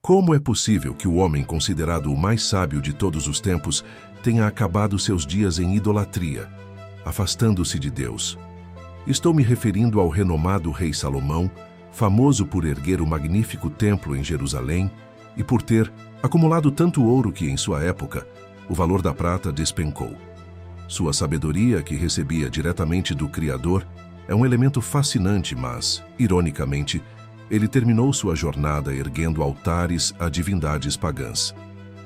Como é possível que o homem considerado o mais sábio de todos os tempos tenha acabado seus dias em idolatria, afastando-se de Deus? Estou me referindo ao renomado rei Salomão, famoso por erguer o magnífico templo em Jerusalém e por ter acumulado tanto ouro que, em sua época, o valor da prata despencou. Sua sabedoria, que recebia diretamente do Criador, é um elemento fascinante, mas, ironicamente, ele terminou sua jornada erguendo altares a divindades pagãs.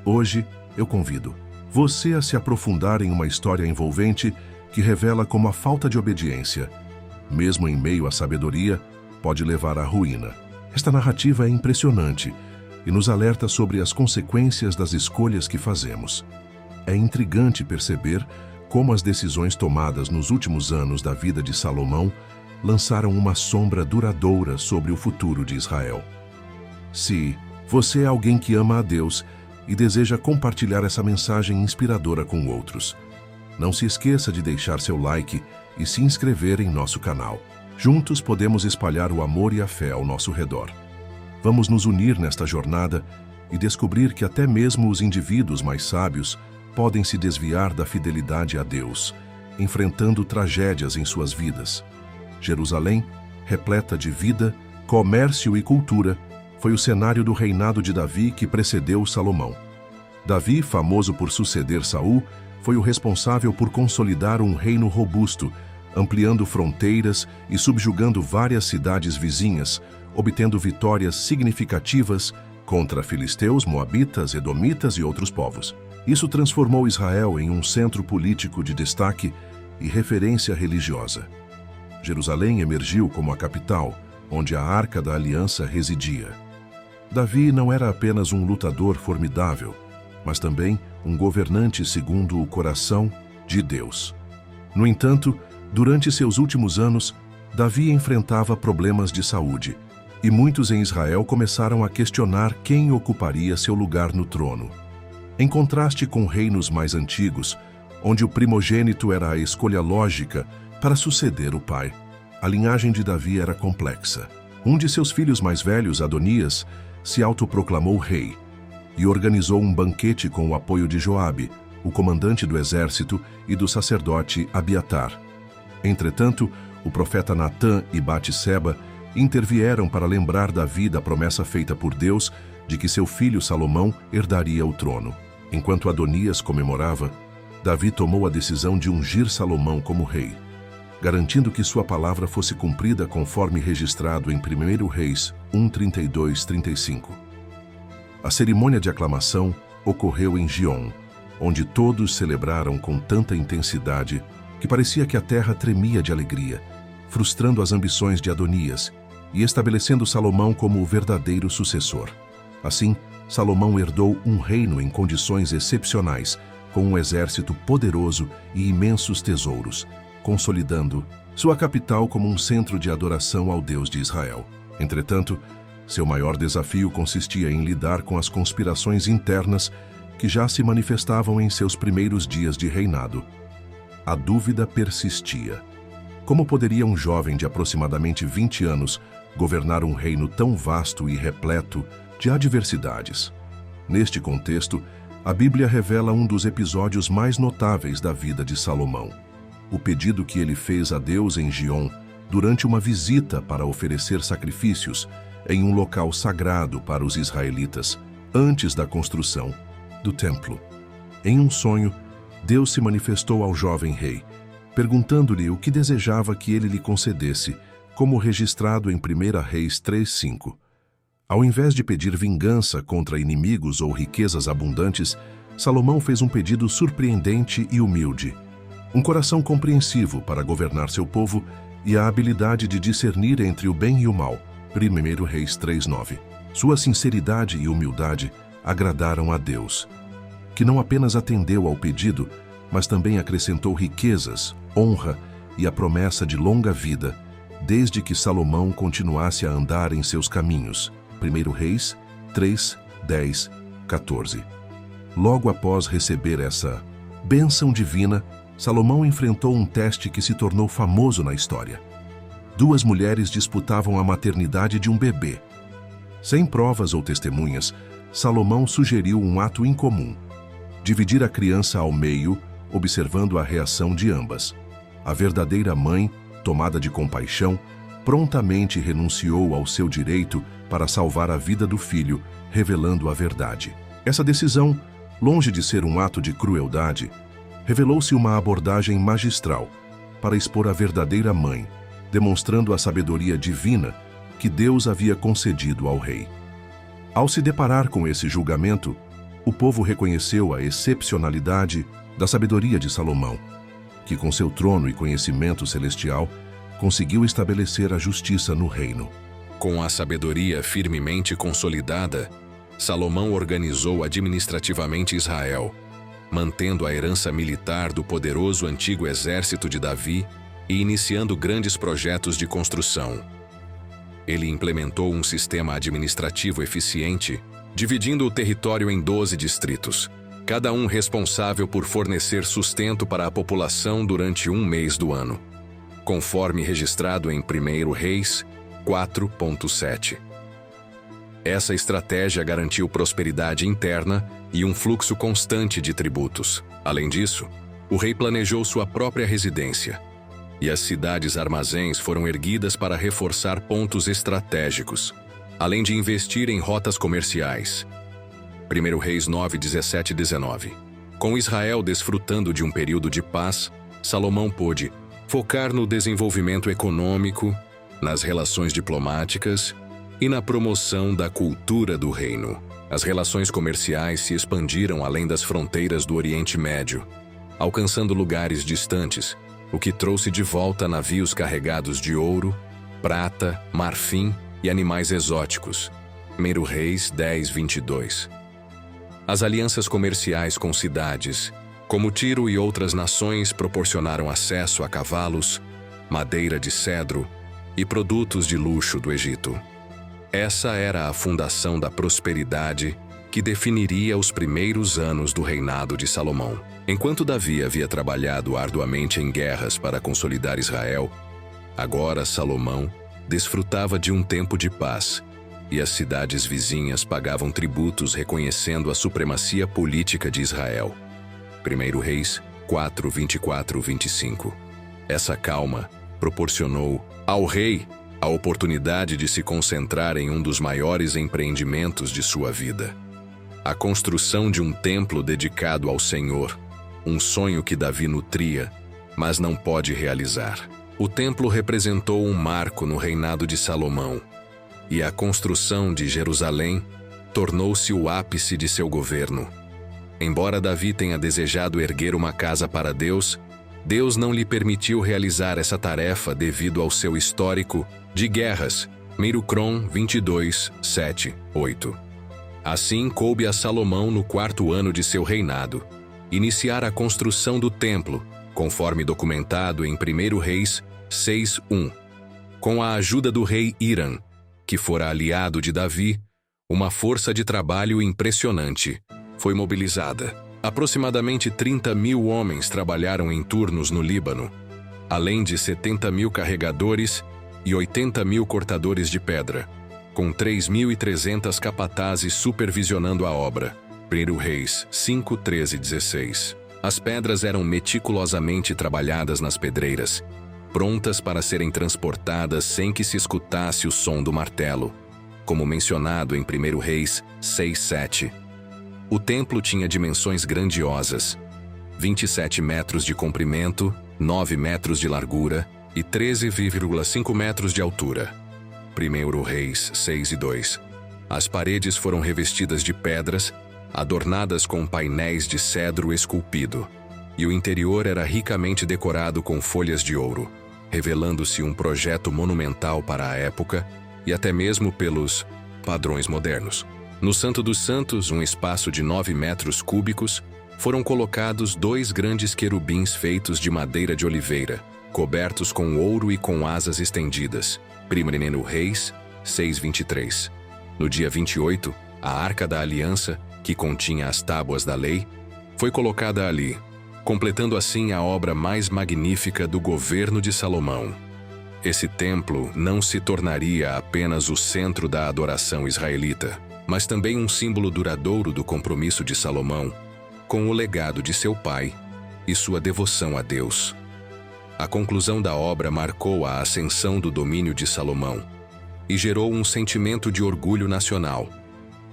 Hoje, eu convido você a se aprofundar em uma história envolvente que revela como a falta de obediência, mesmo em meio à sabedoria, pode levar à ruína. Esta narrativa é impressionante e nos alerta sobre as consequências das escolhas que fazemos. É intrigante perceber como as decisões tomadas nos últimos anos da vida de Salomão lançaram uma sombra duradoura sobre o futuro de Israel. Se você é alguém que ama a Deus e deseja compartilhar essa mensagem inspiradora com outros, não se esqueça de deixar seu like e se inscrever em nosso canal. Juntos podemos espalhar o amor e a fé ao nosso redor. Vamos nos unir nesta jornada e descobrir que até mesmo os indivíduos mais sábios podem se desviar da fidelidade a Deus, enfrentando tragédias em suas vidas. Jerusalém, repleta de vida, comércio e cultura, foi o cenário do reinado de Davi que precedeu Salomão. Davi, famoso por suceder Saul, foi o responsável por consolidar um reino robusto, ampliando fronteiras e subjugando várias cidades vizinhas, obtendo vitórias significativas contra filisteus, moabitas, edomitas e outros povos. Isso transformou Israel em um centro político de destaque e referência religiosa. Jerusalém emergiu como a capital, onde a Arca da Aliança residia. Davi não era apenas um lutador formidável, mas também um governante segundo o coração de Deus. No entanto, durante seus últimos anos, Davi enfrentava problemas de saúde, e muitos em Israel começaram a questionar quem ocuparia seu lugar no trono. Em contraste com reinos mais antigos, onde o primogênito era a escolha lógica para suceder o pai, a linhagem de Davi era complexa. Um de seus filhos mais velhos, Adonias, se autoproclamou rei e organizou um banquete com o apoio de Joabe, o comandante do exército, e do sacerdote Abiatar. Entretanto, o profeta Natã e Batseba intervieram para lembrar Davi da promessa feita por Deus de que seu filho Salomão herdaria o trono. Enquanto Adonias comemorava, Davi tomou a decisão de ungir Salomão como rei, garantindo que sua palavra fosse cumprida conforme registrado em 1 Reis 1:32-35. A cerimônia de aclamação ocorreu em Gion, onde todos celebraram com tanta intensidade que parecia que a terra tremia de alegria, frustrando as ambições de Adonias e estabelecendo Salomão como o verdadeiro sucessor. Assim, Salomão herdou um reino em condições excepcionais, com um exército poderoso e imensos tesouros, consolidando sua capital como um centro de adoração ao Deus de Israel. Entretanto, seu maior desafio consistia em lidar com as conspirações internas que já se manifestavam em seus primeiros dias de reinado. A dúvida persistia. Como poderia um jovem de aproximadamente 20 anos governar um reino tão vasto e repleto de adversidades? Neste contexto, a Bíblia revela um dos episódios mais notáveis da vida de Salomão: o pedido que ele fez a Deus em Gion durante uma visita para oferecer sacrifícios em um local sagrado para os israelitas, antes da construção do templo. Em um sonho, Deus se manifestou ao jovem rei, perguntando-lhe o que desejava que ele lhe concedesse, como registrado em 1 Reis 3:5. Ao invés de pedir vingança contra inimigos ou riquezas abundantes, Salomão fez um pedido surpreendente e humilde: um coração compreensivo para governar seu povo e a habilidade de discernir entre o bem e o mal. 1 Reis 3:9. Sua sinceridade e humildade agradaram a Deus, que não apenas atendeu ao pedido, mas também acrescentou riquezas, honra e a promessa de longa vida, desde que Salomão continuasse a andar em seus caminhos. 1 Reis 3:10-14. Logo após receber essa bênção divina, Salomão enfrentou um teste que se tornou famoso na história. Duas mulheres disputavam a maternidade de um bebê. Sem provas ou testemunhas, Salomão sugeriu um ato incomum: dividir a criança ao meio, observando a reação de ambas. A verdadeira mãe, tomada de compaixão, prontamente renunciou ao seu direito para salvar a vida do filho, revelando a verdade. Essa decisão, longe de ser um ato de crueldade, revelou-se uma abordagem magistral para expor a verdadeira mãe, demonstrando a sabedoria divina que Deus havia concedido ao rei. Ao se deparar com esse julgamento, o povo reconheceu a excepcionalidade da sabedoria de Salomão, que com seu trono e conhecimento celestial conseguiu estabelecer a justiça no reino. Com a sabedoria firmemente consolidada, Salomão organizou administrativamente Israel, mantendo a herança militar do poderoso antigo exército de Davi e iniciando grandes projetos de construção. Ele implementou um sistema administrativo eficiente, dividindo o território em 12 distritos, cada um responsável por fornecer sustento para a população durante um mês do ano, conforme registrado em 1 Reis 4.7. Essa estratégia garantiu prosperidade interna e um fluxo constante de tributos. Além disso, o rei planejou sua própria residência, e as cidades-armazéns foram erguidas para reforçar pontos estratégicos, além de investir em rotas comerciais. 1 Reis 9:17-19. Com Israel desfrutando de um período de paz, Salomão pôde focar no desenvolvimento econômico, nas relações diplomáticas e na promoção da cultura do reino. As relações comerciais se expandiram além das fronteiras do Oriente Médio, alcançando lugares distantes, o que trouxe de volta navios carregados de ouro, prata, marfim e animais exóticos. 1 Reis 10:22. As alianças comerciais com cidades, como Tiro e outras nações, proporcionaram acesso a cavalos, madeira de cedro e produtos de luxo do Egito. Essa era a fundação da prosperidade que definiria os primeiros anos do reinado de Salomão. Enquanto Davi havia trabalhado arduamente em guerras para consolidar Israel, agora Salomão desfrutava de um tempo de paz, e as cidades vizinhas pagavam tributos reconhecendo a supremacia política de Israel. 1 Reis 4:24-25. Essa calma proporcionou ao rei a oportunidade de se concentrar em um dos maiores empreendimentos de sua vida: a construção de um templo dedicado ao Senhor, um sonho que Davi nutria, mas não pôde realizar. O templo representou um marco no reinado de Salomão, e a construção de Jerusalém tornou-se o ápice de seu governo. Embora Davi tenha desejado erguer uma casa para Deus, Deus não lhe permitiu realizar essa tarefa devido ao seu histórico de guerras. 1 Crom 22:7-8. Assim, coube a Salomão, no 4º ano de seu reinado, iniciar a construção do templo, conforme documentado em 1 Reis 6:1. Com a ajuda do rei Hiram, que fora aliado de Davi, uma força de trabalho impressionante foi mobilizada. Aproximadamente 30.000 homens trabalharam em turnos no Líbano, além de 70.000 carregadores e 80.000 cortadores de pedra, com 3.300 capatazes supervisionando a obra. 1 Reis 5:13-16. As pedras eram meticulosamente trabalhadas nas pedreiras, prontas para serem transportadas sem que se escutasse o som do martelo, como mencionado em 1 Reis 6:7. O templo tinha dimensões grandiosas: 27 metros de comprimento, 9 metros de largura e 13,5 metros de altura. 1 Reis 6:2. As paredes foram revestidas de pedras, adornadas com painéis de cedro esculpido, e o interior era ricamente decorado com folhas de ouro, revelando-se um projeto monumental para a época e até mesmo pelos padrões modernos. No Santo dos Santos, um espaço de 9 metros cúbicos, foram colocados 2 grandes querubins feitos de madeira de oliveira, cobertos com ouro e com asas estendidas. 1 Reis 6:23. No dia 28, a Arca da Aliança, que continha as tábuas da lei, foi colocada ali, completando assim a obra mais magnífica do governo de Salomão. esse templo não se tornaria apenas o centro da adoração israelita, mas também um símbolo duradouro do compromisso de Salomão com o legado de seu pai e sua devoção a Deus. A conclusão da obra marcou a ascensão do domínio de Salomão e gerou um sentimento de orgulho nacional,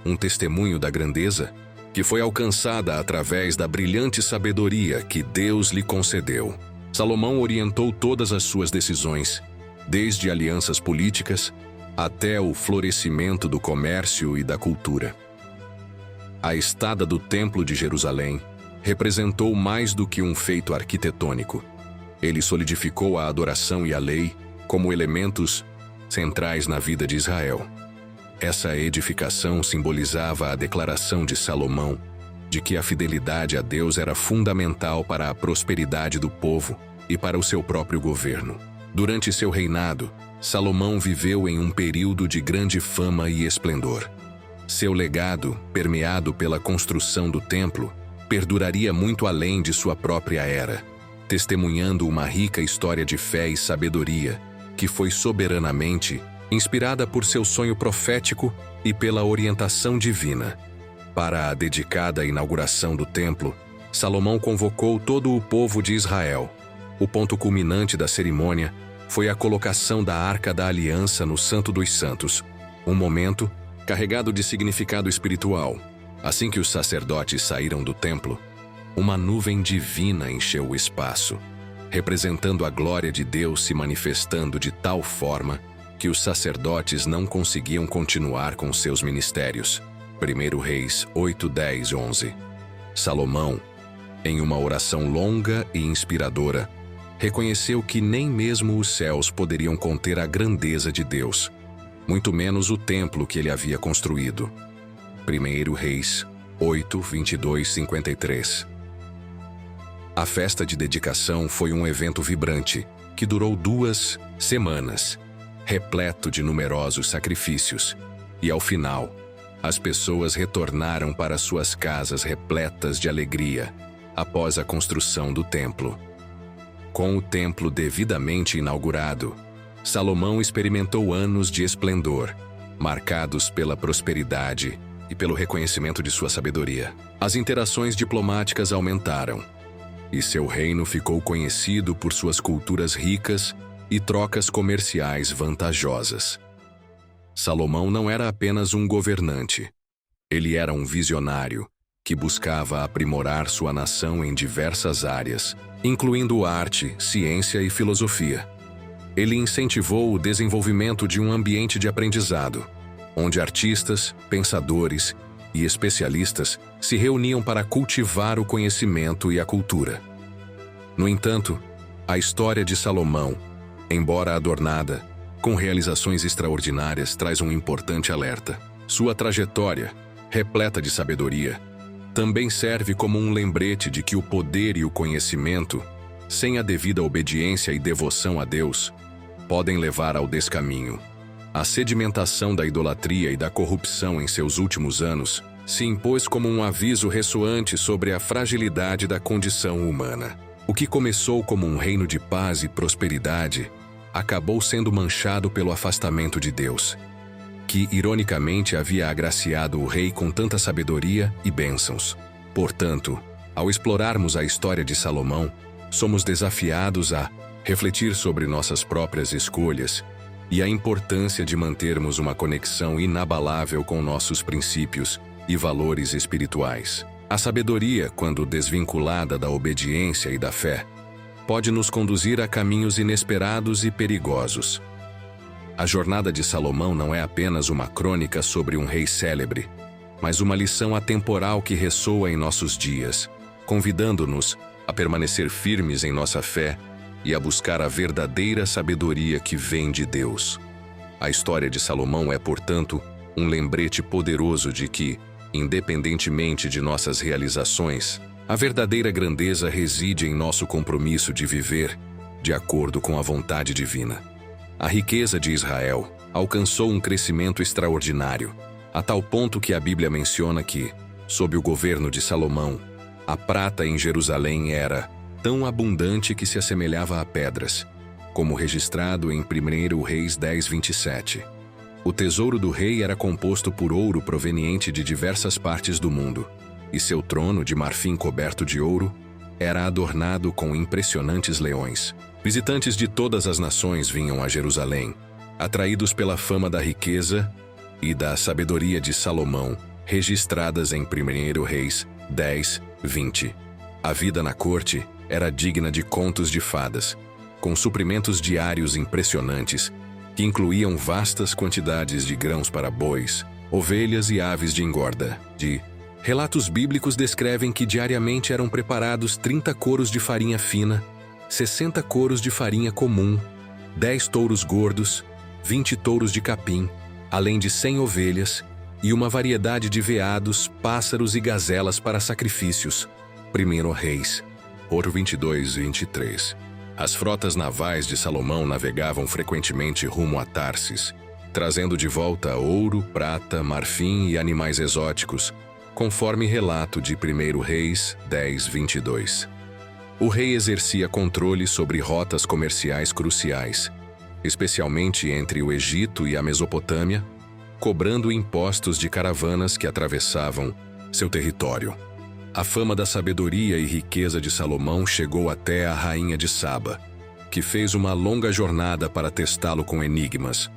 um testemunho da grandeza que foi alcançada através da brilhante sabedoria que Deus lhe concedeu. Salomão orientou todas as suas decisões, desde alianças políticas até o florescimento do comércio e da cultura. A estada do Templo de Jerusalém representou mais do que um feito arquitetônico. Ele solidificou a adoração e a lei como elementos centrais na vida de Israel. Essa edificação simbolizava a declaração de Salomão de que a fidelidade a Deus era fundamental para a prosperidade do povo e para o seu próprio governo. Durante seu reinado, Salomão viveu em um período de grande fama e esplendor. Seu legado, permeado pela construção do templo, perduraria muito além de sua própria era, testemunhando uma rica história de fé e sabedoria que foi soberanamente inspirada por seu sonho profético e pela orientação divina. Para a dedicada inauguração do templo, Salomão convocou todo o povo de Israel. O ponto culminante da cerimônia foi a colocação da Arca da Aliança no Santo dos Santos, um momento carregado de significado espiritual. Assim que os sacerdotes saíram do templo, uma nuvem divina encheu o espaço, representando a glória de Deus se manifestando de tal forma que os sacerdotes não conseguiam continuar com seus ministérios. 1 Reis 8, 10 e 11. Salomão, em uma oração longa e inspiradora, reconheceu que nem mesmo os céus poderiam conter a grandeza de Deus, muito menos o templo que ele havia construído. 1 Reis 8, 22, 53. A festa de dedicação foi um evento vibrante que durou 2 semanas, repleto de numerosos sacrifícios, e ao final, as pessoas retornaram para suas casas repletas de alegria após a construção do templo. Com o templo devidamente inaugurado, Salomão experimentou anos de esplendor, marcados pela prosperidade e pelo reconhecimento de sua sabedoria. As interações diplomáticas aumentaram, e seu reino ficou conhecido por suas culturas ricas e trocas comerciais vantajosas. Salomão não era apenas um governante. Ele era um visionário que buscava aprimorar sua nação em diversas áreas, incluindo arte, ciência e filosofia. Ele incentivou o desenvolvimento de um ambiente de aprendizado, onde artistas, pensadores e especialistas se reuniam para cultivar o conhecimento e a cultura. No entanto, a história de Salomão, embora adornada com realizações extraordinárias, traz um importante alerta. Sua trajetória, repleta de sabedoria, também serve como um lembrete de que o poder e o conhecimento, sem a devida obediência e devoção a Deus, podem levar ao descaminho. A sedimentação da idolatria e da corrupção em seus últimos anos se impôs como um aviso ressoante sobre a fragilidade da condição humana. O que começou como um reino de paz e prosperidade acabou sendo manchado pelo afastamento de Deus, que ironicamente havia agraciado o rei com tanta sabedoria e bênçãos. Portanto, ao explorarmos a história de Salomão, somos desafiados a refletir sobre nossas próprias escolhas e a importância de mantermos uma conexão inabalável com nossos princípios e valores espirituais. A sabedoria, quando desvinculada da obediência e da fé, pode nos conduzir a caminhos inesperados e perigosos. A jornada de Salomão não é apenas uma crônica sobre um rei célebre, mas uma lição atemporal que ressoa em nossos dias, convidando-nos a permanecer firmes em nossa fé e a buscar a verdadeira sabedoria que vem de Deus. A história de Salomão é, portanto, um lembrete poderoso de que, independentemente de nossas realizações, a verdadeira grandeza reside em nosso compromisso de viver de acordo com a vontade divina. A riqueza de Israel alcançou um crescimento extraordinário, a tal ponto que a Bíblia menciona que, sob o governo de Salomão, a prata em Jerusalém era tão abundante que se assemelhava a pedras, como registrado em 1 Reis 10:27. O tesouro do rei era composto por ouro proveniente de diversas partes do mundo, e seu trono, de marfim coberto de ouro, era adornado com impressionantes leões. Visitantes de todas as nações vinham a Jerusalém, atraídos pela fama da riqueza e da sabedoria de Salomão, registradas em 1 Reis 10:20. A vida na corte era digna de contos de fadas, com suprimentos diários impressionantes, que incluíam vastas quantidades de grãos para bois, ovelhas e aves de engorda. Relatos bíblicos descrevem que diariamente eram preparados 30 coros de farinha fina, 60 coros de farinha comum, 10 touros gordos, 20 touros de capim, além de 100 ovelhas e uma variedade de veados, pássaros e gazelas para sacrifícios. 1 Reis 22:23. As frotas navais de Salomão navegavam frequentemente rumo a Tarsis, trazendo de volta ouro, prata, marfim e animais exóticos, conforme relato de 1 Reis 10:22. O rei exercia controle sobre rotas comerciais cruciais, especialmente entre o Egito e a Mesopotâmia, cobrando impostos de caravanas que atravessavam seu território. A fama da sabedoria e riqueza de Salomão chegou até a rainha de Saba, que fez uma longa jornada para testá-lo com enigmas.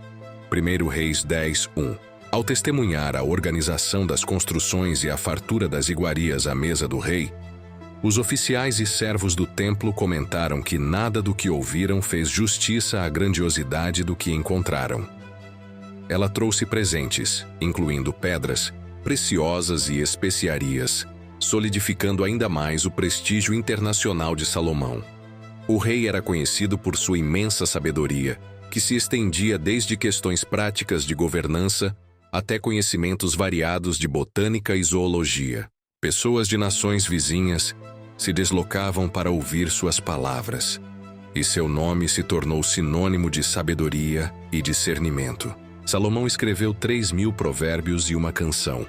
1 Reis 10:1. Ao testemunhar a organização das construções e a fartura das iguarias à mesa do rei, os oficiais e servos do templo comentaram que nada do que ouviram fez justiça à grandiosidade do que encontraram. Ela trouxe presentes, incluindo pedras, preciosas e especiarias, solidificando ainda mais o prestígio internacional de Salomão. O rei era conhecido por sua imensa sabedoria, que se estendia desde questões práticas de governança até conhecimentos variados de botânica e zoologia. Pessoas de nações vizinhas se deslocavam para ouvir suas palavras, e seu nome se tornou sinônimo de sabedoria e discernimento. Salomão escreveu 3.000 provérbios e uma canção,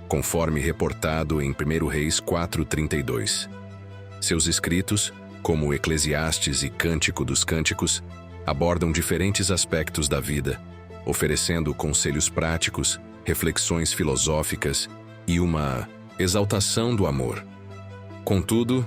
conforme reportado em 1 Reis 4:32. Seus escritos, como o Eclesiastes e Cântico dos Cânticos, abordam diferentes aspectos da vida, oferecendo conselhos práticos, reflexões filosóficas e uma exaltação do amor. Contudo,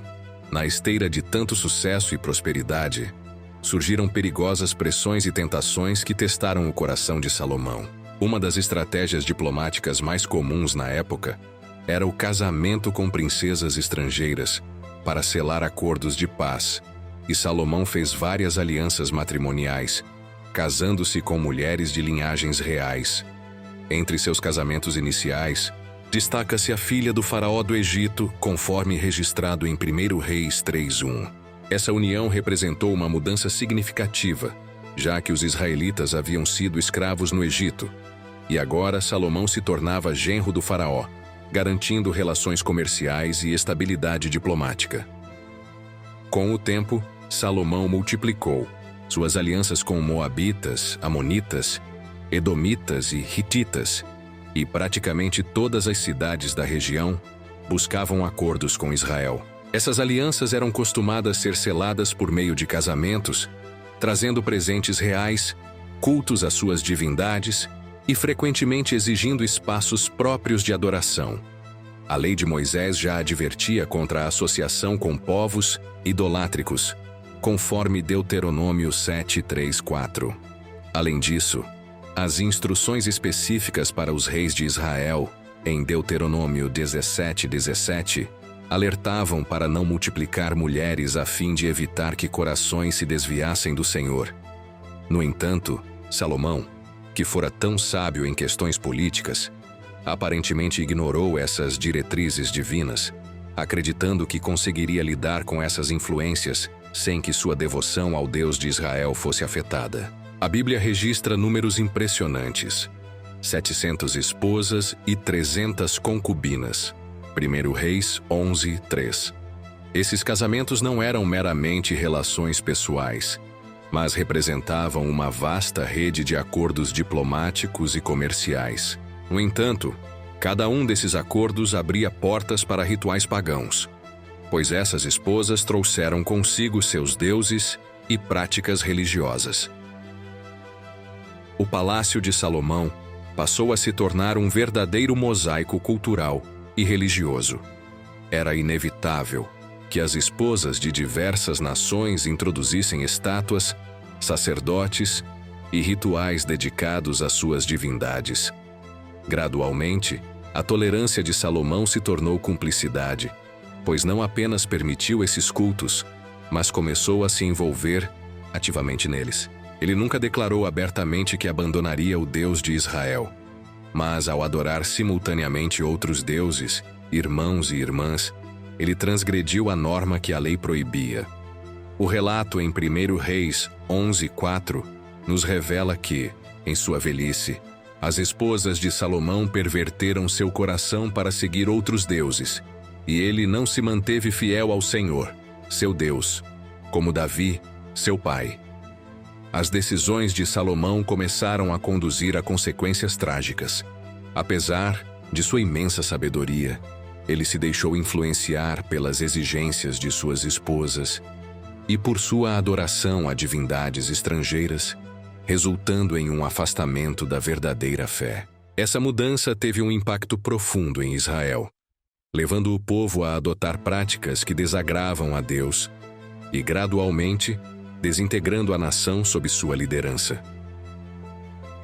na esteira de tanto sucesso e prosperidade, surgiram perigosas pressões e tentações que testaram o coração de Salomão. Uma das estratégias diplomáticas mais comuns na época era o casamento com princesas estrangeiras para selar acordos de paz, e Salomão fez várias alianças matrimoniais, casando-se com mulheres de linhagens reais. Entre seus casamentos iniciais, destaca-se a filha do faraó do Egito, conforme registrado em 1 Reis 3:1. Essa união representou uma mudança significativa, já que os israelitas haviam sido escravos no Egito, e agora Salomão se tornava genro do faraó, garantindo relações comerciais e estabilidade diplomática. Com o tempo, Salomão multiplicou suas alianças com moabitas, amonitas, edomitas e hititas, e praticamente todas as cidades da região buscavam acordos com Israel. Essas alianças eram costumadas ser seladas por meio de casamentos, trazendo presentes reais, cultos às suas divindades e frequentemente exigindo espaços próprios de adoração. A lei de Moisés já advertia contra a associação com povos idolátricos, conforme Deuteronômio 7:3-4. Além disso, as instruções específicas para os reis de Israel, em Deuteronômio 17:17, alertavam para não multiplicar mulheres a fim de evitar que corações se desviassem do Senhor. No entanto, Salomão, que fora tão sábio em questões políticas, aparentemente ignorou essas diretrizes divinas, acreditando que conseguiria lidar com essas influências sem que sua devoção ao Deus de Israel fosse afetada. A Bíblia registra números impressionantes: 700 esposas e 300 concubinas. 1 Reis 11:3. Esses casamentos não eram meramente relações pessoais, mas representavam uma vasta rede de acordos diplomáticos e comerciais. No entanto, cada um desses acordos abria portas para rituais pagãos, pois essas esposas trouxeram consigo seus deuses e práticas religiosas. O Palácio de Salomão passou a se tornar um verdadeiro mosaico cultural e religioso. Era inevitável que as esposas de diversas nações introduzissem estátuas, sacerdotes e rituais dedicados às suas divindades. Gradualmente, a tolerância de Salomão se tornou cumplicidade, pois não apenas permitiu esses cultos, mas começou a se envolver ativamente neles. Ele nunca declarou abertamente que abandonaria o Deus de Israel, mas ao adorar simultaneamente outros deuses, irmãos e irmãs, ele transgrediu a norma que a lei proibia. O relato em 1 Reis 11:4 nos revela que, em sua velhice, as esposas de Salomão perverteram seu coração para seguir outros deuses, e ele não se manteve fiel ao Senhor, seu Deus, como Davi, seu pai. As decisões de Salomão começaram a conduzir a consequências trágicas. Apesar de sua imensa sabedoria, ele se deixou influenciar pelas exigências de suas esposas e por sua adoração a divindades estrangeiras, resultando em um afastamento da verdadeira fé. Essa mudança teve um impacto profundo em Israel, levando o povo a adotar práticas que desagravam a Deus e, gradualmente, desintegrando a nação sob sua liderança.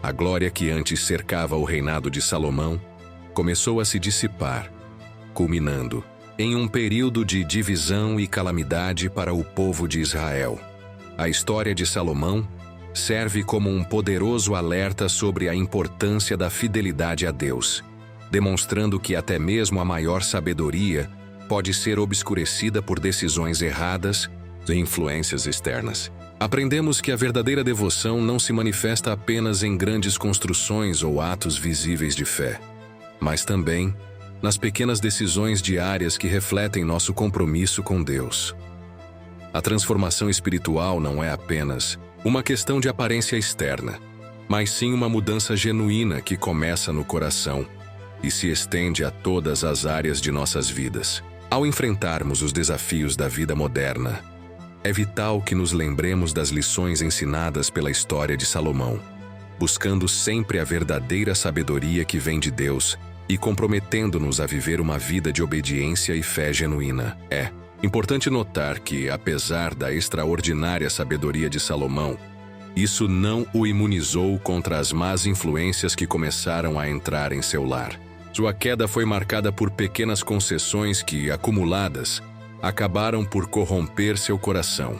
A glória que antes cercava o reinado de Salomão começou a se dissipar, culminando em um período de divisão e calamidade para o povo de Israel. A história de Salomão serve como um poderoso alerta sobre a importância da fidelidade a Deus, demonstrando que até mesmo a maior sabedoria pode ser obscurecida por decisões erradas e influências externas. Aprendemos que a verdadeira devoção não se manifesta apenas em grandes construções ou atos visíveis de fé, mas também nas pequenas decisões diárias que refletem nosso compromisso com Deus. A transformação espiritual não é apenas uma questão de aparência externa, mas sim uma mudança genuína que começa no coração e se estende a todas as áreas de nossas vidas. Ao enfrentarmos os desafios da vida moderna, é vital que nos lembremos das lições ensinadas pela história de Salomão, buscando sempre a verdadeira sabedoria que vem de Deus e comprometendo-nos a viver uma vida de obediência e fé genuína. É importante notar que, apesar da extraordinária sabedoria de Salomão, isso não o imunizou contra as más influências que começaram a entrar em seu lar. Sua queda foi marcada por pequenas concessões que, acumuladas, acabaram por corromper seu coração.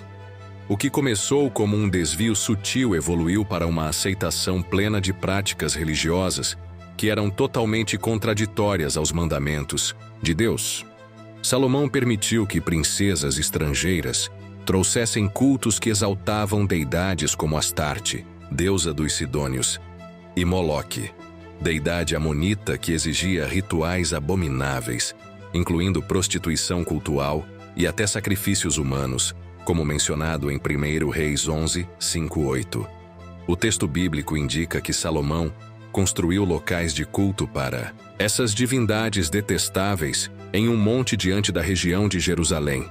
O que começou como um desvio sutil evoluiu para uma aceitação plena de práticas religiosas que eram totalmente contraditórias aos mandamentos de Deus. Salomão permitiu que princesas estrangeiras trouxessem cultos que exaltavam deidades como Astarte, deusa dos Sidônios, e Moloque, deidade amonita que exigia rituais abomináveis, incluindo prostituição cultual e até sacrifícios humanos, como mencionado em 1 Reis 11, 5-8. O texto bíblico indica que Salomão construiu locais de culto para essas divindades detestáveis em um monte diante da região de Jerusalém,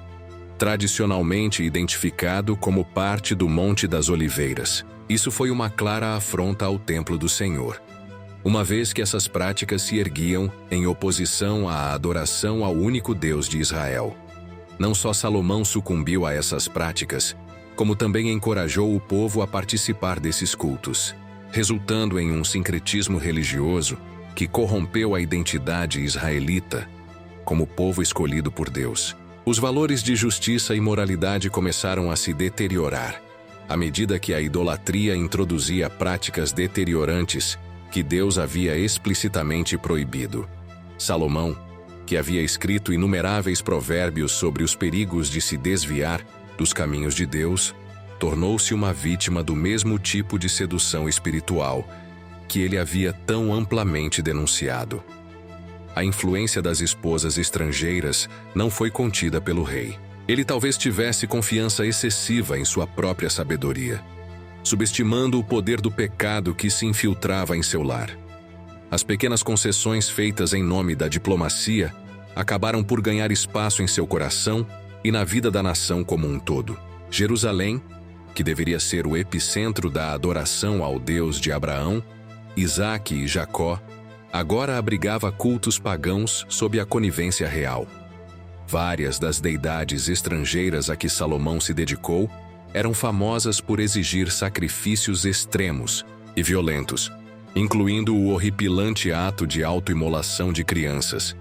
tradicionalmente identificado como parte do Monte das Oliveiras. Isso foi uma clara afronta ao templo do Senhor, uma vez que essas práticas se erguiam em oposição à adoração ao único Deus de Israel. Não só Salomão sucumbiu a essas práticas, como também encorajou o povo a participar desses cultos, resultando em um sincretismo religioso que corrompeu a identidade israelita como povo escolhido por Deus. Os valores de justiça e moralidade começaram a se deteriorar, à medida que a idolatria introduzia práticas deteriorantes que Deus havia explicitamente proibido. Salomão, que havia escrito inumeráveis provérbios sobre os perigos de se desviar dos caminhos de Deus, tornou-se uma vítima do mesmo tipo de sedução espiritual que ele havia tão amplamente denunciado. A influência das esposas estrangeiras não foi contida pelo rei. Ele talvez tivesse confiança excessiva em sua própria sabedoria, subestimando o poder do pecado que se infiltrava em seu lar. As pequenas concessões feitas em nome da diplomacia acabaram por ganhar espaço em seu coração e na vida da nação como um todo. Jerusalém, que deveria ser o epicentro da adoração ao Deus de Abraão, Isaque e Jacó, agora abrigava cultos pagãos sob a conivência real. Várias das deidades estrangeiras a que Salomão se dedicou eram famosas por exigir sacrifícios extremos e violentos, incluindo o horripilante ato de autoimolação de crianças,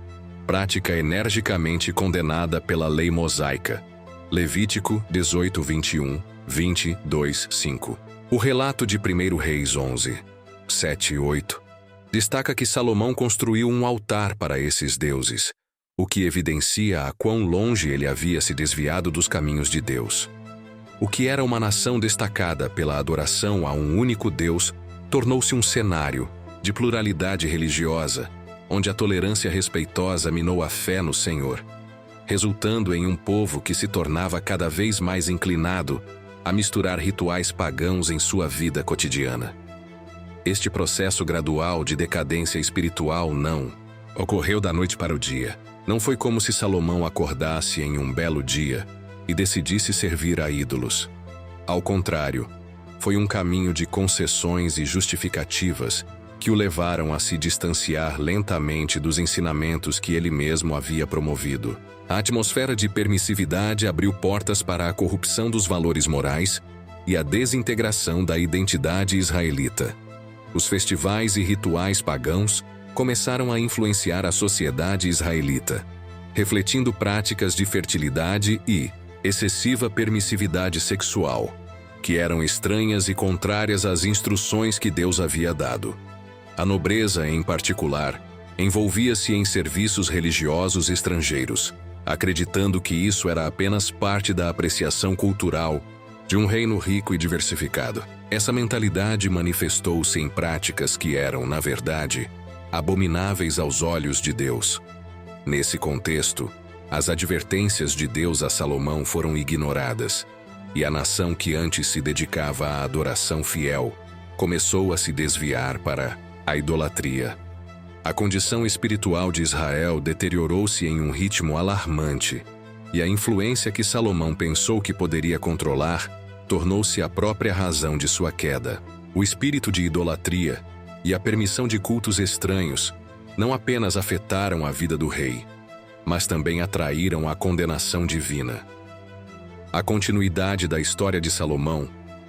prática energicamente condenada pela lei mosaica. Levítico 18, 21, 22, 5. O relato de 1 Reis 11, 7 e 8 destaca que Salomão construiu um altar para esses deuses, o que evidencia a quão longe ele havia se desviado dos caminhos de Deus. O que era uma nação destacada pela adoração a um único Deus tornou-se um cenário de pluralidade religiosa, onde a tolerância respeitosa minou a fé no Senhor, resultando em um povo que se tornava cada vez mais inclinado a misturar rituais pagãos em sua vida cotidiana. Este processo gradual de decadência espiritual não ocorreu da noite para o dia. Não foi como se Salomão acordasse em um belo dia e decidisse servir a ídolos. Ao contrário, foi um caminho de concessões e justificativas que o levaram a se distanciar lentamente dos ensinamentos que ele mesmo havia promovido. A atmosfera de permissividade abriu portas para a corrupção dos valores morais e a desintegração da identidade israelita. Os festivais e rituais pagãos começaram a influenciar a sociedade israelita, refletindo práticas de fertilidade e excessiva permissividade sexual, que eram estranhas e contrárias às instruções que Deus havia dado. A nobreza, em particular, envolvia-se em serviços religiosos estrangeiros, acreditando que isso era apenas parte da apreciação cultural de um reino rico e diversificado. Essa mentalidade manifestou-se em práticas que eram, na verdade, abomináveis aos olhos de Deus. Nesse contexto, as advertências de Deus a Salomão foram ignoradas, e a nação que antes se dedicava à adoração fiel começou a se desviar para a idolatria. A condição espiritual de Israel deteriorou-se em um ritmo alarmante, e a influência que Salomão pensou que poderia controlar tornou-se a própria razão de sua queda. O espírito de idolatria e a permissão de cultos estranhos não apenas afetaram a vida do rei, mas também atraíram a condenação divina. A continuidade da história de Salomão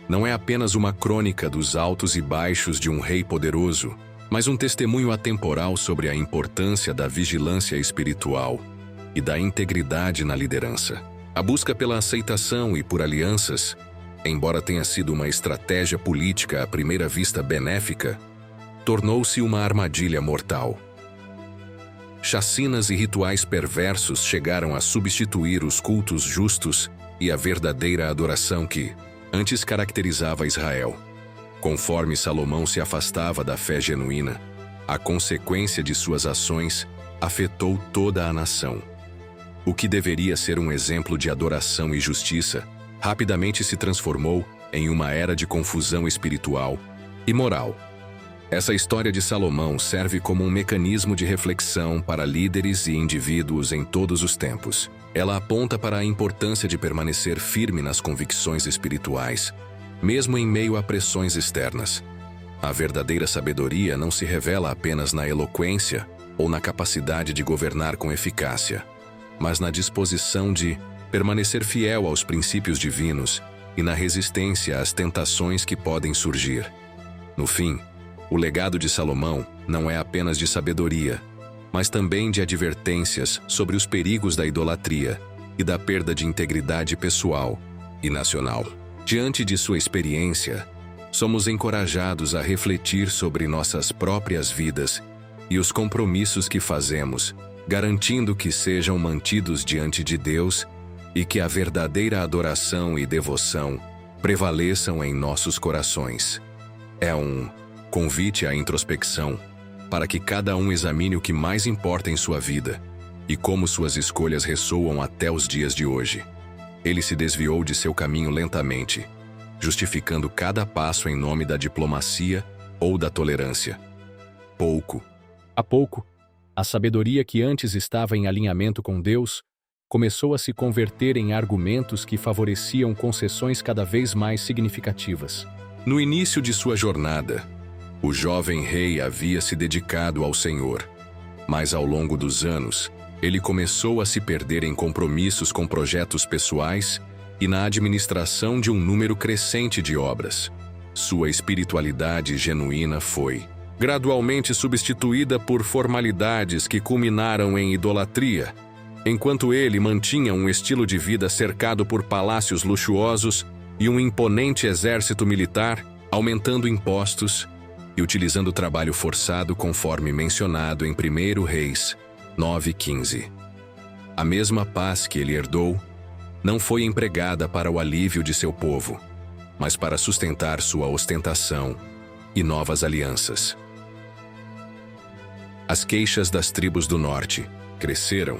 não é apenas uma crônica dos altos e baixos de um rei poderoso, mas um testemunho atemporal sobre a importância da vigilância espiritual e da integridade na liderança. A busca pela aceitação e por alianças, embora tenha sido uma estratégia política à primeira vista benéfica, tornou-se uma armadilha mortal. Chacinas e rituais perversos chegaram a substituir os cultos justos e a verdadeira adoração que antes caracterizava Israel. Conforme Salomão se afastava da fé genuína, a consequência de suas ações afetou toda a nação. O que deveria ser um exemplo de adoração e justiça, rapidamente se transformou em uma era de confusão espiritual e moral. Essa história de Salomão serve como um mecanismo de reflexão para líderes e indivíduos em todos os tempos. Ela aponta para a importância de permanecer firme nas convicções espirituais, mesmo em meio a pressões externas. A verdadeira sabedoria não se revela apenas na eloquência ou na capacidade de governar com eficácia, mas na disposição de permanecer fiel aos princípios divinos e na resistência às tentações que podem surgir. No fim, o legado de Salomão não é apenas de sabedoria, mas também de advertências sobre os perigos da idolatria e da perda de integridade pessoal e nacional. Diante de sua experiência, somos encorajados a refletir sobre nossas próprias vidas e os compromissos que fazemos, garantindo que sejam mantidos diante de Deus e que a verdadeira adoração e devoção prevaleçam em nossos corações. É um convite à introspecção, para que cada um examine o que mais importa em sua vida e como suas escolhas ressoam até os dias de hoje. Ele se desviou de seu caminho lentamente, justificando cada passo em nome da diplomacia ou da tolerância. Pouco a pouco, a sabedoria que antes estava em alinhamento com Deus começou a se converter em argumentos que favoreciam concessões cada vez mais significativas. No início de sua jornada, o jovem rei havia se dedicado ao Senhor, mas ao longo dos anos, ele começou a se perder em compromissos com projetos pessoais e na administração de um número crescente de obras. Sua espiritualidade genuína foi gradualmente substituída por formalidades que culminaram em idolatria, enquanto ele mantinha um estilo de vida cercado por palácios luxuosos e um imponente exército militar, aumentando impostos e utilizando trabalho forçado conforme mencionado em 1 Reis 9:15. A mesma paz que ele herdou não foi empregada para o alívio de seu povo, mas para sustentar sua ostentação e novas alianças. As queixas das tribos do norte cresceram,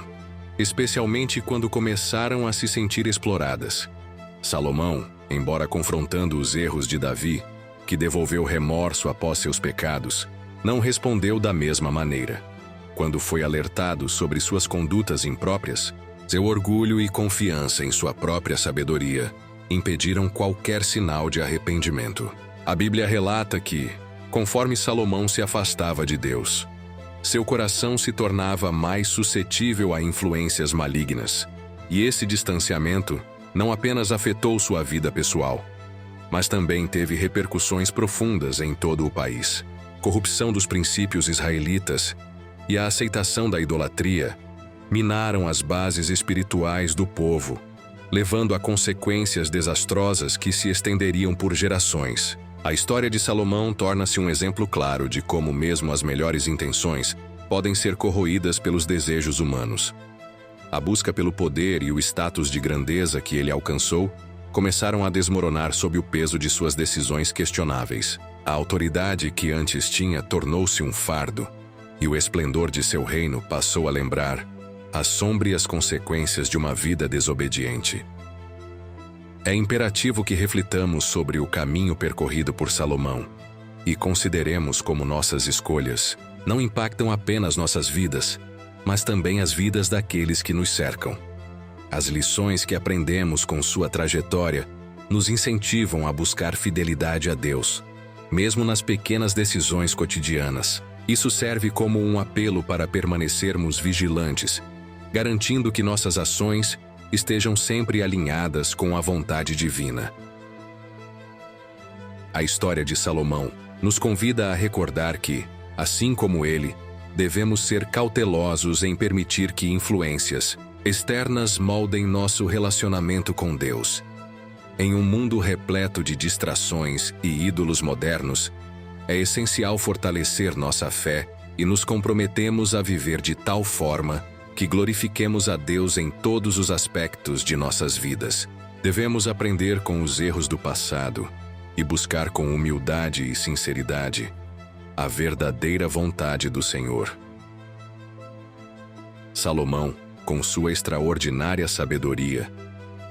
especialmente quando começaram a se sentir exploradas. Salomão, embora confrontando os erros de Davi, que devolveu remorso após seus pecados, não respondeu da mesma maneira. Quando foi alertado sobre suas condutas impróprias, seu orgulho e confiança em sua própria sabedoria impediram qualquer sinal de arrependimento. A Bíblia relata que, conforme Salomão se afastava de Deus, seu coração se tornava mais suscetível a influências malignas, e esse distanciamento não apenas afetou sua vida pessoal, mas também teve repercussões profundas em todo o país. Corrupção dos princípios israelitas e a aceitação da idolatria minaram as bases espirituais do povo, levando a consequências desastrosas que se estenderiam por gerações. A história de Salomão torna-se um exemplo claro de como mesmo as melhores intenções podem ser corroídas pelos desejos humanos. A busca pelo poder e o status de grandeza que ele alcançou começaram a desmoronar sob o peso de suas decisões questionáveis. A autoridade que antes tinha tornou-se um fardo, e o esplendor de seu reino passou a lembrar as sômbrias consequências de uma vida desobediente. É imperativo que reflitamos sobre o caminho percorrido por Salomão e consideremos como nossas escolhas não impactam apenas nossas vidas, mas também as vidas daqueles que nos cercam. As lições que aprendemos com sua trajetória nos incentivam a buscar fidelidade a Deus, mesmo nas pequenas decisões cotidianas. Isso serve como um apelo para permanecermos vigilantes, garantindo que nossas ações estejam sempre alinhadas com a vontade divina. A história de Salomão nos convida a recordar que, assim como ele, devemos ser cautelosos em permitir que influências externas moldem nosso relacionamento com Deus. Em um mundo repleto de distrações e ídolos modernos, é essencial fortalecer nossa fé e nos comprometemos a viver de tal forma que glorifiquemos a Deus em todos os aspectos de nossas vidas. Devemos aprender com os erros do passado e buscar com humildade e sinceridade a verdadeira vontade do Senhor. Salomão, com sua extraordinária sabedoria,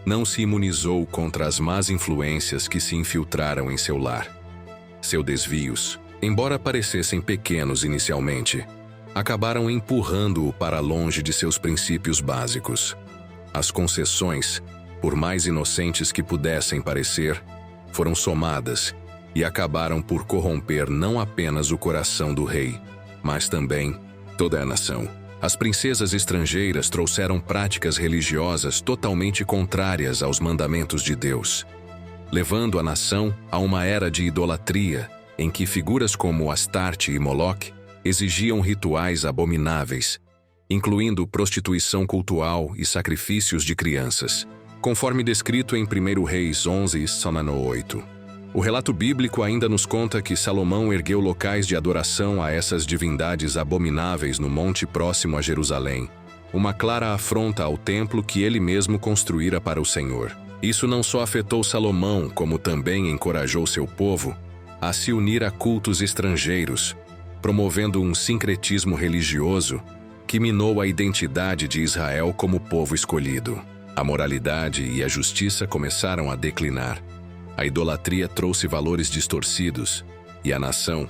não se imunizou contra as más influências que se infiltraram em seu lar. Seus desvios, embora parecessem pequenos inicialmente, acabaram empurrando-o para longe de seus princípios básicos. As concessões, por mais inocentes que pudessem parecer, foram somadas e acabaram por corromper não apenas o coração do rei, mas também toda a nação. As princesas estrangeiras trouxeram práticas religiosas totalmente contrárias aos mandamentos de Deus, levando a nação a uma era de idolatria, em que figuras como Astarte e Moloque exigiam rituais abomináveis, incluindo prostituição cultual e sacrifícios de crianças, conforme descrito em 1 Reis 11 e 8. O relato bíblico ainda nos conta que Salomão ergueu locais de adoração a essas divindades abomináveis no monte próximo a Jerusalém, uma clara afronta ao templo que ele mesmo construíra para o Senhor. Isso não só afetou Salomão, como também encorajou seu povo a se unir a cultos estrangeiros, promovendo um sincretismo religioso que minou a identidade de Israel como povo escolhido. A moralidade e a justiça começaram a declinar. A idolatria trouxe valores distorcidos, e a nação,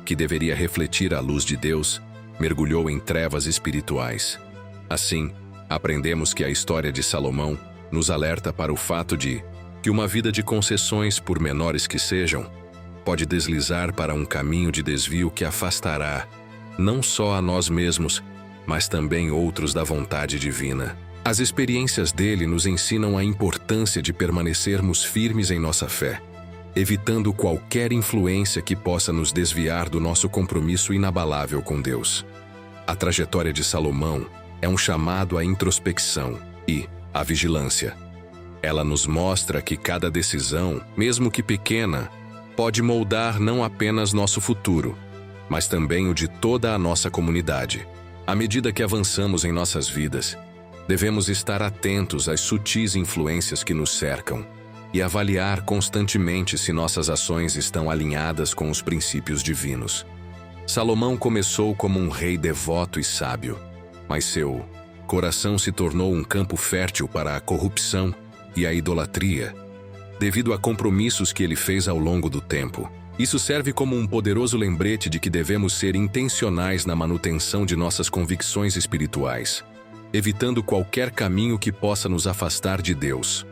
que deveria refletir a luz de Deus, mergulhou em trevas espirituais. Assim, Aprendemos que a história de Salomão nos alerta para o fato de que uma vida de concessões, por menores que sejam, pode deslizar para um caminho de desvio que afastará não só a nós mesmos, mas também outros da vontade divina. As experiências dele nos ensinam a importância de permanecermos firmes em nossa fé, evitando qualquer influência que possa nos desviar do nosso compromisso inabalável com Deus. A trajetória de Salomão é um chamado à introspecção e à vigilância. Ela nos mostra que cada decisão, mesmo que pequena, pode moldar não apenas nosso futuro, mas também o de toda a nossa comunidade. À medida que avançamos em nossas vidas, devemos estar atentos às sutis influências que nos cercam e avaliar constantemente se nossas ações estão alinhadas com os princípios divinos. Salomão começou como um rei devoto e sábio, mas seu coração se tornou um campo fértil para a corrupção e a idolatria, devido a compromissos que ele fez ao longo do tempo. Isso serve como um poderoso lembrete de que devemos ser intencionais na manutenção de nossas convicções espirituais, evitando qualquer caminho que possa nos afastar de Deus.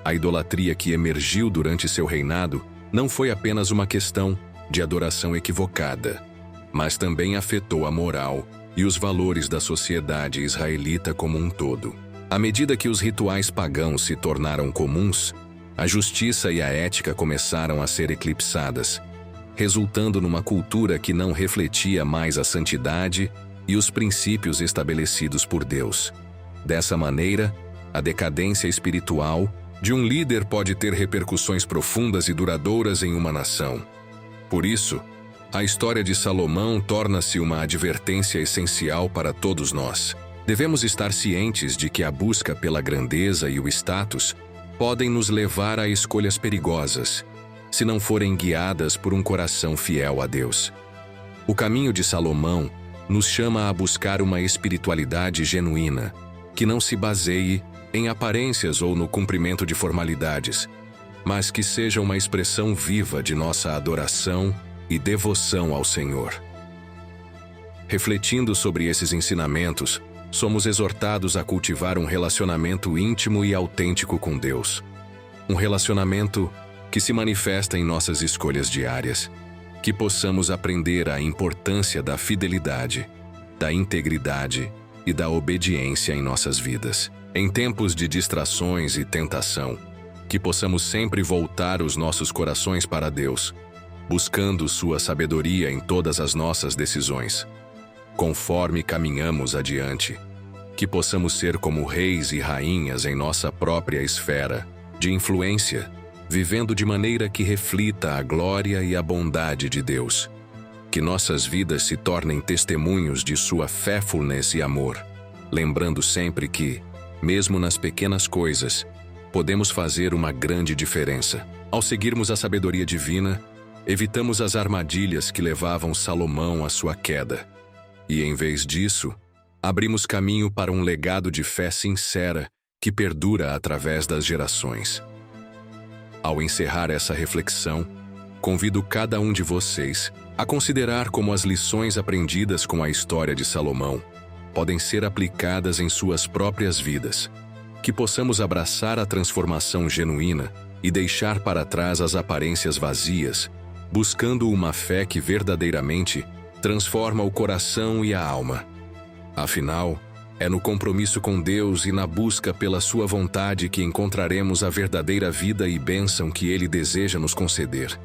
A idolatria que emergiu durante seu reinado não foi apenas uma questão de adoração equivocada, mas também afetou a moral e os valores da sociedade israelita como um todo. À medida que os rituais pagãos se tornaram comuns, a justiça e a ética começaram a ser eclipsadas, resultando numa cultura que não refletia mais a santidade e os princípios estabelecidos por Deus. Dessa maneira, a decadência espiritual de um líder pode ter repercussões profundas e duradouras em uma nação. Por isso, a história de Salomão torna-se uma advertência essencial para todos nós. Devemos estar cientes de que a busca pela grandeza e o status podem nos levar a escolhas perigosas, se não forem guiadas por um coração fiel a Deus. O caminho de Salomão nos chama a buscar uma espiritualidade genuína, que não se baseie em aparências ou no cumprimento de formalidades, mas que seja uma expressão viva de nossa adoração e devoção ao Senhor. Refletindo sobre esses ensinamentos, somos exortados a cultivar um relacionamento íntimo e autêntico com Deus. Um relacionamento que se manifesta em nossas escolhas diárias, que possamos aprender a importância da fidelidade, da integridade e da obediência em nossas vidas. Em tempos de distrações e tentação, que possamos sempre voltar os nossos corações para Deus, buscando sua sabedoria em todas as nossas decisões. Conforme caminhamos adiante, que possamos ser como reis e rainhas em nossa própria esfera de influência, vivendo de maneira que reflita a glória e a bondade de Deus. Que nossas vidas se tornem testemunhos de sua faithfulness e amor, lembrando sempre que, mesmo nas pequenas coisas, podemos fazer uma grande diferença. Ao seguirmos a sabedoria divina, evitamos as armadilhas que levavam Salomão à sua queda. E, em vez disso, abrimos caminho para um legado de fé sincera que perdura através das gerações. Ao encerrar essa reflexão, convido cada um de vocês a considerar como as lições aprendidas com a história de Salomão podem ser aplicadas em suas próprias vidas, que possamos abraçar a transformação genuína e deixar para trás as aparências vazias, buscando uma fé que verdadeiramente transforma o coração e a alma. Afinal, é no compromisso com Deus e na busca pela sua vontade que encontraremos a verdadeira vida e bênção que Ele deseja nos conceder.